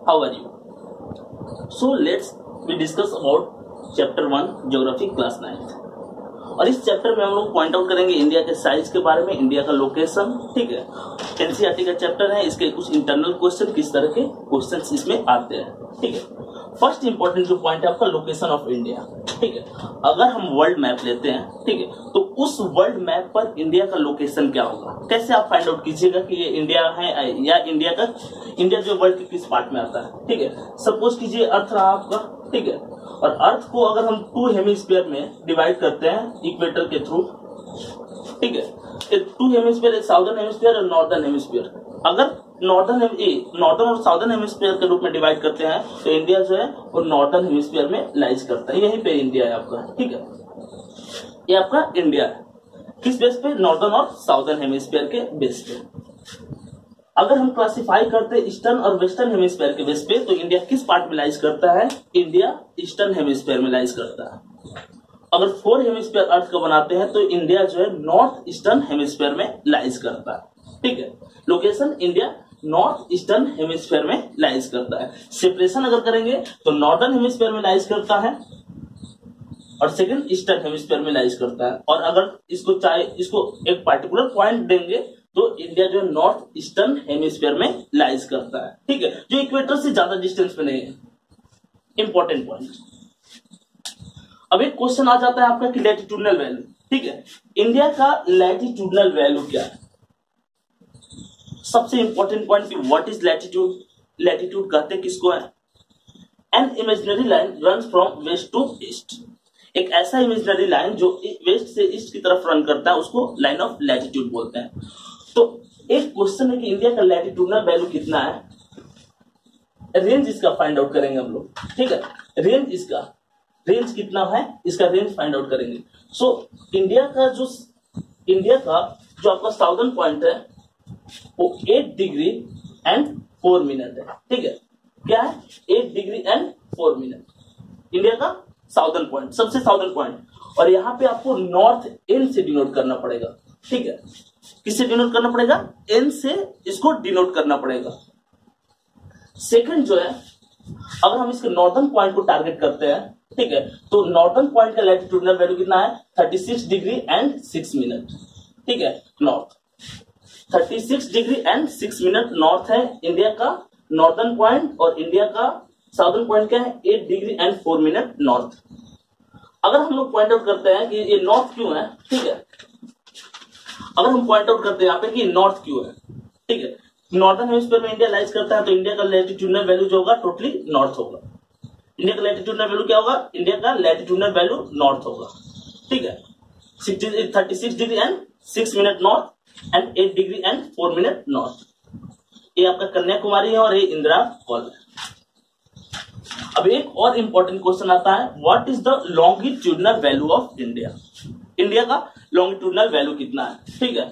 how are you? So let's we discuss about chapter 1 geography class 9th। और इस chapter में हम लोग पॉइंट आउट करेंगे इंडिया के साइज के बारे में, इंडिया का लोकेशन, ठीक है। एनसीईआरटी का चैप्टर है, इसके कुछ इंटरनल क्वेश्चन, किस तरह के क्वेश्चंस इसमें आते हैं, ठीक है। फर्स्ट इंपॉर्टेंट जो पॉइंट है आपका लोकेशन ऑफ इंडिया, ठीक है। अगर हम वर्ल्ड मैप लेते हैं, ठीक है, तो उस वर्ल्ड मैप पर इंडिया का लोकेशन क्या होगा, कैसे आप फाइंड आउट कीजिएगा कि ये इंडिया है या इंडिया जो वर्ल्ड के किस पार्ट में आता है, ठीक है। सपोज कीजिए अर्थ रहा आपका, ठीक है, और अर्थ को अगर हम 2 हेमिस्फीयर में डिवाइड करते हैं इक्वेटर के थ्रू, ठीक है, 2 हेमिस्फीयर, एक साउदर्न हेमिस्फीयर और नॉर्दर्न हेमिस्फीयर। अगर नॉर्दर्न और साउदर्न हेमिस्फीयर के रूप में डिवाइड करते हैं तो इंडिया जो है वो नॉर्दर्न हेमिस्फीयर में लाइज करता है। यहीं पे इंडिया है आपका, ठीक है, ये आपका इंडिया है। किस बेस पे? नॉर्दर्न और साउदर्न हेमिस्फीयर के बेस पे। अगर हम क्लासिफाई करते हैं ईस्टर्न और वेस्टर्न हेमिस्फीयर के बेस पे तो इंडिया किस पार्ट में लाइज करता है? इंडिया ईस्टर्न हेमिस्फीयर में लाइज करता है। अगर 4 हेमिस्फीयर अर्थ को बनाते हैं तो इंडिया जो है नॉर्थ ईस्टर्न हेमिस्फीयर में लाइज करता है, ठीक है। Location India north eastern hemisphere में लाइज करता है। सेपरेशन अगर करेंगे तो नॉर्दर्न हेमिस्फीयर में लाइज करता है और सेकंड ईस्टर्न हेमिस्फीयर में लाइज करता है। और अगर इसको एक पार्टिकुलर पॉइंट देंगे तो इंडिया जो नॉर्थ ईस्टर्न हेमिस्फीयर में लाइज करता है, ठीक है, जो इक्वेटर से ज्यादा डिस्टेंस पे नहीं है। Important point. अब एक क्वेश्चन आ जाता है आपका कि लैटिट्यूडनल वैल्यू, ठीक है, इंडिया का लैटिट्यूडनल वैल्यू क्या है? सबसे इंपॉर्टेंट पॉइंट कि व्हाट इज लैटिट्यूड। लैटिट्यूड कहते किसको है? An imaginary line runs from west to east. एक ऐसा इमेजिनरी लाइन जो वेस्ट से ईस्ट की तरफ रन करता है उसको लाइन ऑफ लैटिट्यूड बोलते हैं। तो एक क्वेश्चन है कि इंडिया का लैटिट्यूडनल वैल्यू कितना है, रेंज इसका फाइंड आउट करेंगे हम लोग, ठीक है। रेंज कितना है इसका रेंज फाइंड आउट करेंगे। सो इंडिया का जो आपका साउदर्न पॉइंट है वो 8 डिग्री एंड 4 मिनट है, ठीक है। क्या है? 8 डिग्री एंड 4 मिनट इंडिया का साउदर्न पॉइंट, सबसे साउदर्न पॉइंट। और यहाँ पे आपको नॉर्थ एन से डिनोट करना पड़ेगा, ठीक है। किससे डिनोट करना पड़ेगा? एन से इसको डिनोट करना पड़ेगा। सेकंड जो है, अगर हम इसके नॉर्दर्न पॉइंट को टारगेट करते हैं, ठीक है, तो नॉर्दर्न पॉइंट का लैटिट्यूडनल वैल्यू कितना है? 36 डिग्री एंड 6 मिनट, ठीक है। North 36 degree and 6 minute north है इंडिया का नॉर्दर्न पॉइंट, और इंडिया का साउदर्न पॉइंट क्या है? 8 डिग्री एंड 4 मिनट नॉर्थ। अगर हम लोग पॉइंट आउट करते हैं कि ये नॉर्थ क्यों है, ठीक है, अगर हम पॉइंट आउट करते हैं यहाँ पे कि नॉर्थ क्यों है, ठीक है, नॉर्दर्न हेमिस्फीयर में इंडिया लाइज करता है तो इंडिया का लैटिट्यूडनल वैल्यू जो होगा टोटली नॉर्थ होगा। इंडिया का लैटिट्यूडनल वैल्यू क्या होगा? इंडिया का लैटिट्यूडनल वैल्यू नॉर्थ होगा, ठीक है। 36 degree and 6 minute north and 8 degree and 4 minute north. ये आपका कन्याकुमारी है और ये इंदिरा कॉल है। अब एक और इंपॉर्टेंट क्वेश्चन आता है, what is the longitudinal value of India. India का लॉन्गिट्यूडनल वैल्यू कितना है, ठीक है।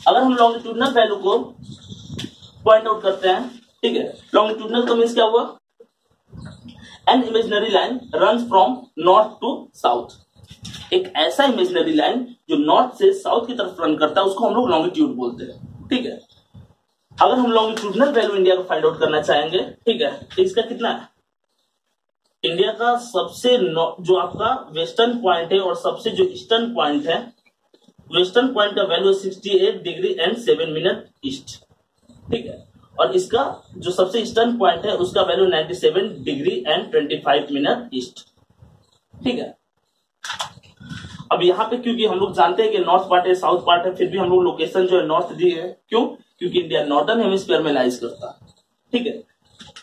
अगर हम लॉन्गिट्यूडनल वैल्यू को पॉइंट आउट करते हैं, ठीक है, लॉन्गिट्यूडनल का मींस क्या हुआ? An imaginary line runs from north to south. एक ऐसा इमेजिनरी लाइन जो नॉर्थ से साउथ की तरफ रन करता है उसको हम लोग लॉन्गिट्यूड बोलते हैं, ठीक है। अगर हम लॉन्गिट्यूडनल वैल्यू इंडिया का फाइंड आउट करना चाहेंगे, ठीक है, तो इसका कितना है? इंडिया का सबसे जो आपका वेस्टर्न पॉइंट है और सबसे जो ईस्टर्न पॉइंट है, वेस्टर्न पॉइंट का value 68 degree and 7 minute east, ठीक है, और इसका जो सबसे ईस्टर्न पॉइंट है उसका value 97 degree and 25 minute east, ठीक है। अब यहाँ पे क्योंकि हम लोग जानते हैं कि नॉर्थ पार्ट है साउथ पार्ट है, फिर भी हम लोग लोकेशन जो है नॉर्थ दी है। क्यों? क्योंकि इंडिया नॉर्दर्न हेमिस्फीयर में लाइज करता है, ठीक है।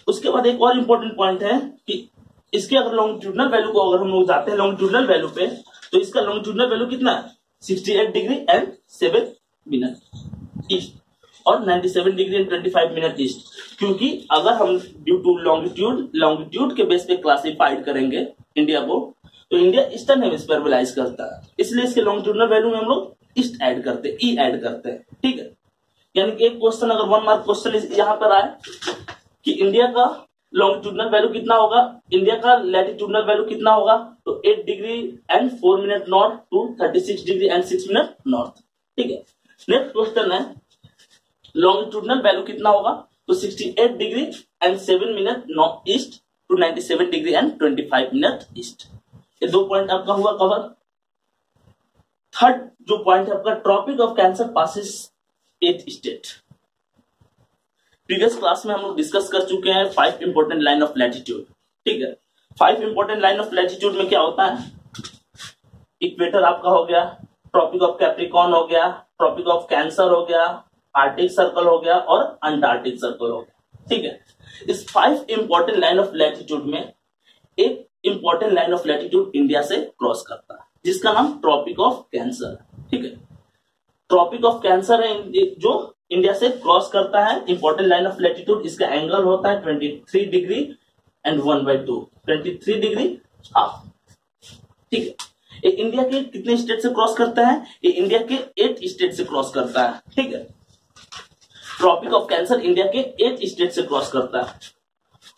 उसके बाद एक और इंपॉर्टेंट पॉइंट है कि इसके अगर लॉन्गिट्यूडनल वैल्यू को अगर हम लोग जाते हैं लॉन्गिट्यूडनल वैल्यू पे तो इसका लॉन्गिट्यूडनल वैल्यू कितना है? 68 डिग्री एंड 7 मिनट ईस्ट और 97 डिग्री एंड 25 मिनट ईस्ट। क्योंकि अगर हम ड्यू टू लॉन्गिट्यूड के बेस पे क्लासिफाइड करेंगे इंडिया को तो इंडिया ईस्टर्न हेमिस्फीयर में लाइज करता है, इसलिए इसके लॉन्गिट्यूडनल वैल्यू में हम लोग ईस्ट ऐड करते हैं, ई ऐड करते हैं, ठीक है। यानी कि एक क्वेश्चन अगर 1 मार्क क्वेश्चन यहाँ पर आए कि इंडिया का लॉन्गिट्यूडनल वैल्यू कितना होगा, इंडिया का लैटिट्यूडनल वैल्यू कितना होगा, तो 8 degree and 4 minute north to 36 degree and 6 minute north, ठीक है। नेक्स्ट क्वेश्चन है लॉन्गिट्यूडनल वैल्यू कितना होगा, तो 68 degree and 7 minute north east to 97 degree and 25 minute east. ये 2 पॉइंट आपका हुआ कवर। थर्ड जो पॉइंट है आपका, tropic of cancer passes 8 state. Previous class में हम लोग डिस्कस कर चुके हैं 5 इंपॉर्टेंट लाइन ऑफ लैटिट्यूड। ठीक है, 5 इंपॉर्टेंट लाइन ऑफ लैटिट्यूड में क्या होता है, इक्वेटर आपका हो गया, ट्रॉपिक ऑफ कैप्रिकॉर्न हो गया, ट्रॉपिक ऑफ कैंसर हो गया, आर्टिक सर्कल हो गया और अंटार्कटिक सर्कल हो गया। ठीक है, इस 5 इंपॉर्टेंट लाइन ऑफ लैटिट्यूड में एक important line of latitude India से क्रॉस करता है जिसका नाम ट्रॉपिक ऑफ कैंसर है। ठीक है, ट्रॉपिक ऑफ कैंसर है जो इंडिया से क्रॉस करता है, इंपॉर्टेंट लाइन ऑफ लैटिट्यूड। इसका एंगल होता है 23 डिग्री एंड 1/2, 23 डिग्री हाफ। ठीक है, ये इंडिया के कितने स्टेट से क्रॉस करता है, ये इंडिया के 8 स्टेट से क्रॉस करता है। ठीक है, ट्रॉपिक ऑफ कैंसर इंडिया के 8 स्टेट से क्रॉस करता है।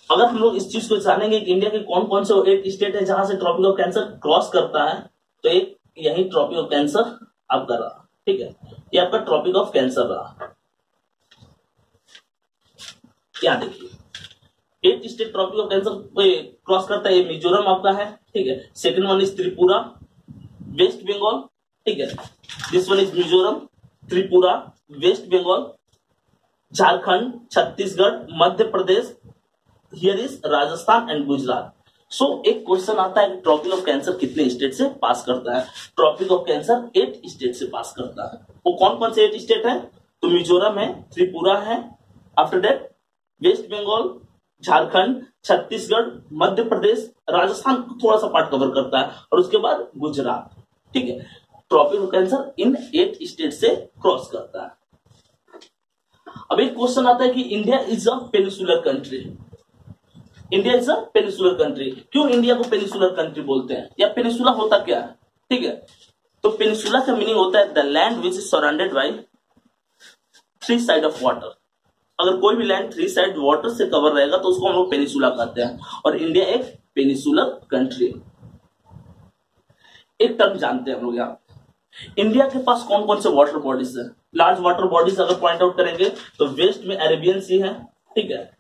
अगर हम लोग इस चीज को जानेंगे कि इंडिया के कौन कौन से 8 स्टेट है जहां से ट्रॉपिक ऑफ कैंसर क्रॉस करता है, तो एक यही ट्रॉपिक ऑफ कैंसर आपका रहा। ठीक है, ये आपका ट्रॉपिक ऑफ कैंसर रहा। क्या देखिए, 8 state tropic of cancer cross करता है। ये मिजोरम आपका है। ठीक है, second one is Tripura, West Bengal. ठीक है, this one is Mizoram, Tripura, West Bengal, Jharkhand, Chhattisgarh, Madhya Pradesh, here is Rajasthan and Gujarat. So एक क्वेश्चन आता है कि ट्रॉपिक ऑफ कैंसर कितने स्टेट से पास करता है। ट्रॉपिक ऑफ कैंसर 8 स्टेट से पास करता है। वो कौन कौन से 8 स्टेट है, तो मिजोरम है, त्रिपुरा है, आफ्टर दैट वेस्ट बंगाल, झारखंड, छत्तीसगढ़, मध्य प्रदेश, राजस्थान को थोड़ा सा पार्ट कवर करता है और उसके बाद गुजरात। ठीक है, tropic of cancer in 8 state से क्रॉस करता है। अब एक क्वेश्चन आता है कि India is a peninsular country. India is a peninsular country. क्यों इंडिया को पेनिसुलर कंट्री बोलते हैं, या पेनिसुला होता क्या है। ठीक है, तो पेनिसुला का मीनिंग होता है the land which is surrounded by 3 side of water. अगर कोई भी लैंड 3 साइड वाटर से कवर रहेगा तो उसको हम लोग पेनिसुला कहते हैं, और इंडिया एक पेनिसुलर कंट्री। एक टर्म जानते हैं हम लोग यहाँ, इंडिया के पास कौन कौन से वाटर बॉडीज है। लार्ज वाटर बॉडीज अगर पॉइंट आउट करेंगे तो वेस्ट में अरेबियन सी है। ठीक है,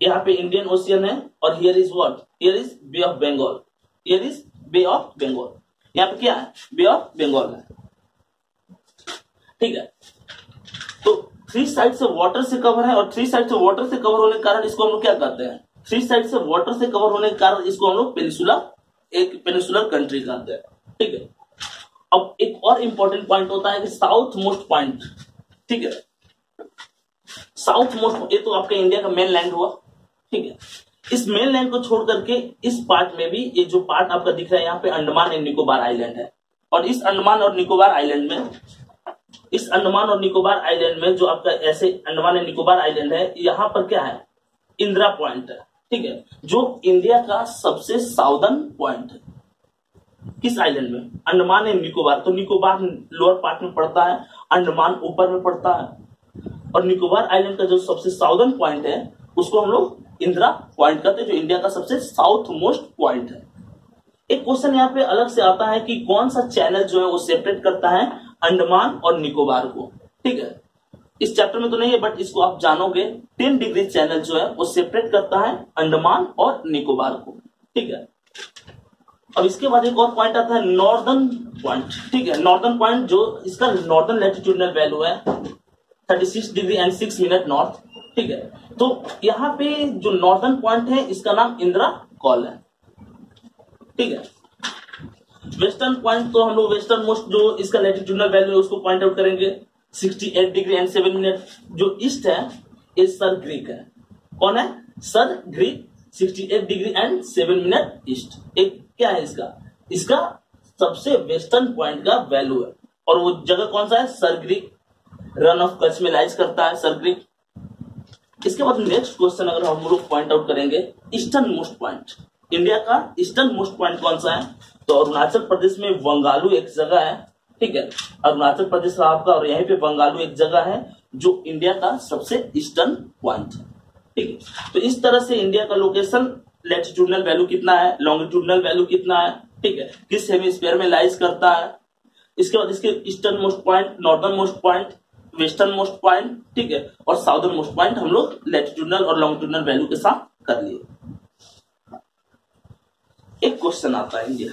यहाँ पे इंडियन ओशियन है, और here is what, here is bay of Bengal, here is bay of Bengal. यहाँ पे क्या है, बे ऑफ बंगाल है। ठीक है, तो 3 साइड से वाटर से कवर है, और 3 साइड से वाटर से कवर होने के कारण इसको हम लोग क्या कहते हैं, 3 साइड से वाटर से कवर होने के कारण इसको हम लोग पेनिसुला, एक पेनिसुलर कंट्री कहते हैं। ठीक है, अब एक और इंपॉर्टेंट पॉइंट होता है कि साउथ मोस्ट पॉइंट। ठीक है, साउथ मोस्ट, ये तो आपका इंडिया का मेन लैंड हुआ। ठीक है, इस मेन लैंड को छोड़ करके इस पार्ट में भी, ये जो पार्ट आपका दिख रहा है यहाँ पे अंडमान एंड निकोबार आइलैंड है, और इस अंडमान और निकोबार आइलैंड में, इस अंडमान और निकोबार आइलैंड में जो आपका ऐसे अंडमान एंड निकोबार आइलैंड है, यहाँ पर क्या है, इंदिरा पॉइंट है। ठीक है, जो इंडिया का सबसे साउदर्न पॉइंट है। किस आइलैंड में, अंडमान एंड निकोबार। तो निकोबार लोअर पार्ट में पड़ता है, अंडमान ऊपर में पड़ता है, और निकोबार आइलैंड का जो सबसे साउदर्न पॉइंट है उसको हम लोग इंदिरा पॉइंट कहते हैं, जो इंडिया का सबसे साउथ मोस्ट पॉइंट है। एक क्वेश्चन यहाँ पे अलग से आता है कि कौन सा चैनल जो है वो सेपरेट करता है अंडमान और निकोबार को। ठीक है, इस चैप्टर में तो नहीं है बट इसको आप जानोगे, 10 डिग्री चैनल जो है वो सेपरेट करता है अंडमान और निकोबार को। ठीक है, अब इसके बाद एक और पॉइंट आता है नॉर्दर्न पॉइंट। ठीक है, नॉर्दर्न पॉइंट जो इसका नॉर्दर्न लैटिट्यूडनल वैल्यू है 36 डिग्री एंड 6 मिनट नॉर्थ। ठीक है, तो यहाँ पे जो नॉर्दर्न पॉइंट है इसका नाम इंदिरा कॉल है। ठीक है, वेस्टर्न पॉइंट तो हम लोग वेस्टर्न मोस्ट जो इसका लैटिट्यूडनल वैल्यू है उसको पॉइंट आउट करेंगे 68 डिग्री एंड 7 मिनट। जो ईस्ट है ये सर ग्रीक है। कौन है, sir Greek, 68 degree and 7 minute east. एक क्या है इसका सबसे वेस्टर्न पॉइंट का वैल्यू है, और वो जगह कौन सा है, sir Greek, run of Kutch में लाइज करता है सर ग्रीक। इसके बाद नेक्स्ट क्वेश्चन अगर हम लोग पॉइंट आउट करेंगे, ईस्टर्न मोस्ट पॉइंट, इंडिया का ईस्टर्न मोस्ट पॉइंट कौन सा है, तो अरुणाचल प्रदेश में बंगालू एक जगह है। ठीक है, अरुणाचल प्रदेश आपका, और यहीं पे बंगालू एक जगह है जो इंडिया का सबसे ईस्टर्न पॉइंट है। ठीक है, तो इस तरह से इंडिया का लोकेशन, लैटिट्यूडनल वैल्यू कितना है, लॉन्गिट्यूडनल वैल्यू कितना है, ठीक है, किस हेमिस्फीयर में लाइज करता है। इसके बाद इसके eastern most point, northern most point, western most point, ठीक है, और साउदर्न मोस्ट पॉइंट हम लोग लैटिट्यूडनल और लॉन्गिट्यूडनल वैल्यू के साथ कर लिए। एक क्वेश्चन आता है इंडिया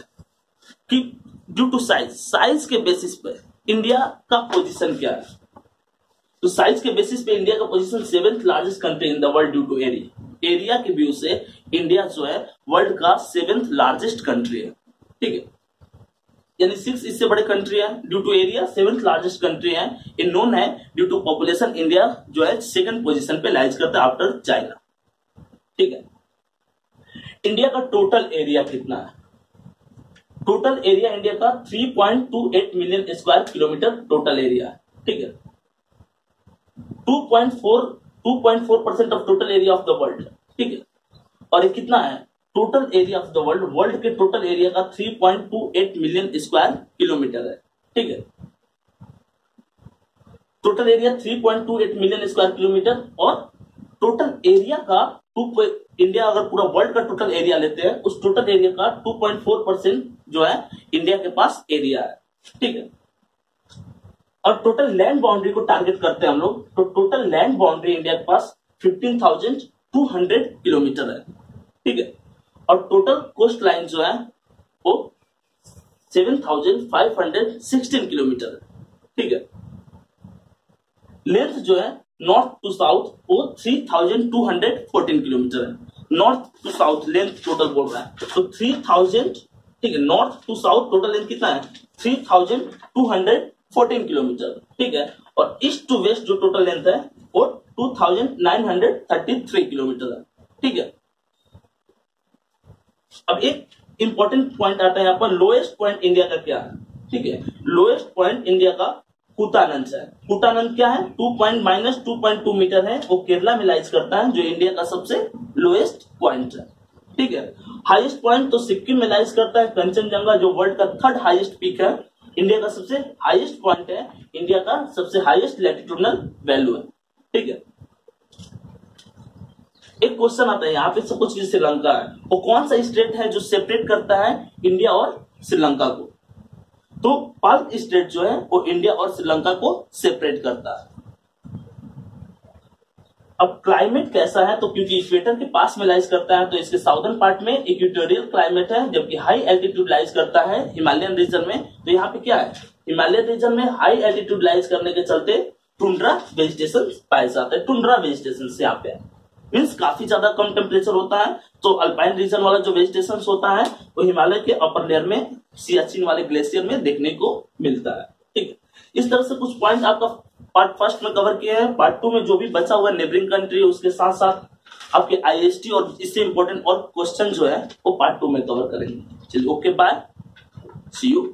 कि ड्यू टू साइज के बेसिस पे इंडिया का पोजीशन क्या है। तो साइज के बेसिस पे इंडिया का position 7th largest country in the world due to area के व्यू से इंडिया जो है वर्ल्ड का 7th लार्जेस्ट कंट्री है, ठीक है, यानी 6 इससे बड़े कंट्री है। Due to area 7th largest country है। इन नोन है ड्यू टू पॉपुलेशन इंडिया जो है 2nd पोजीशन पे लाइज करता है आफ्टर चाइना, ठीक है। इंडिया का टोटल एरिया कितना है? टोटल एरिया इंडिया का 3.28 million square kilometre total area है, ठीक है। 2.4% of total area of the world, ठीक है। और ये कितना है? Total area of the world के टोटल एरिया का 3.28 मिलियन स्क्वायर किलोमीटर है, ठीक है। Total area 3.28 million square kilometre और टोटल एरिया का इंडिया अगर पूरा वर्ल्ड का टोटल एरिया लेते हैं उस टोटल एरिया का 2.4% जो है इंडिया के पास एरिया है, ठीक है। और टोटल लैंड बाउंड्री को टारगेट करते हैं हम लोग, तो टोटल लैंड बाउंड्री इंडिया के पास 15,200 किलोमीटर है, ठीक है। और टोटल कोस्ट लाइन जो है वो 7,516 किलोमीटर है, ठीक है। लेंथ जो है नॉर्थ टू साउथ वो 3,214 किलोमीटर है। North to south length total बोल रहा है तो 3,000, ठीक है। North to south total length कितना है? 3,214 किलोमीटर, ठीक है। और ईस्ट टू वेस्ट जो टोटल लेंथ है वो 2,933 किलोमीटर है, ठीक है। अब एक इंपॉर्टेंट पॉइंट आता है यहाँ पर, लोएस्ट पॉइंट इंडिया का क्या है, ठीक है। लोएस्ट पॉइंट इंडिया का कुटानंद है। कुटानंद क्या है? 2.2 मीटर है, वो केरला में लाइज करता है जो इंडिया का सबसे लोएस्ट पॉइंट है, ठीक है। हाईएस्ट पॉइंट तो सिक्किम में लाइज करता है कंचनजंगा जो वर्ल्ड का 3rd हाईएस्ट पीक है। इंडिया का सबसे हाईएस्ट पॉइंट है, इंडिया का सबसे हाईएस्ट लैटिट्यूडनल वैल्यू है, ठीक है। एक क्वेश्चन आता है यहाँ पे, सब कुछ श्रीलंका है, वो कौन सा स्टेट है जो सेपरेट करता है इंडिया और श्रीलंका को? तो पाल्क स्टेट जो है वो इंडिया और श्रीलंका को सेपरेट करता है। अब क्लाइमेट कैसा है? तो क्योंकि इक्वेटर के पास में लाइज करता है तो इसके साउदर्न पार्ट में इक्वेटोरियल क्लाइमेट है, जबकि हाई एल्टीट्यूड लाइज करता है हिमालयन रीजन में। तो यहाँ पे क्या है? हिमालयन रीजन में हाई एल्टीट्यूड लाइज करने के चलते टुंड्रा वेजिटेशन पाए जाते हैं। टुंड्रा वेजिटेशन से यहाँ पे मीन्स काफी ज्यादा कम टेम्परेचर होता है। तो अल्पाइन रीजन वाला जो वेजिटेशन होता है वो हिमालय के अपर लेयर में सियाचिन वाले ग्लेशियर में देखने को मिलता है, ठीक है। इस तरह से कुछ पॉइंट आपका पार्ट फर्स्ट में कवर किया है। पार्ट 2 में जो भी बचा हुआ नेबरिंग कंट्री उसके साथ साथ आपके आईएसटी और इससे इंपॉर्टेंट और क्वेश्चन जो है वो पार्ट 2 में कवर करेंगे। चलिए, ओके, बाय, सी यू।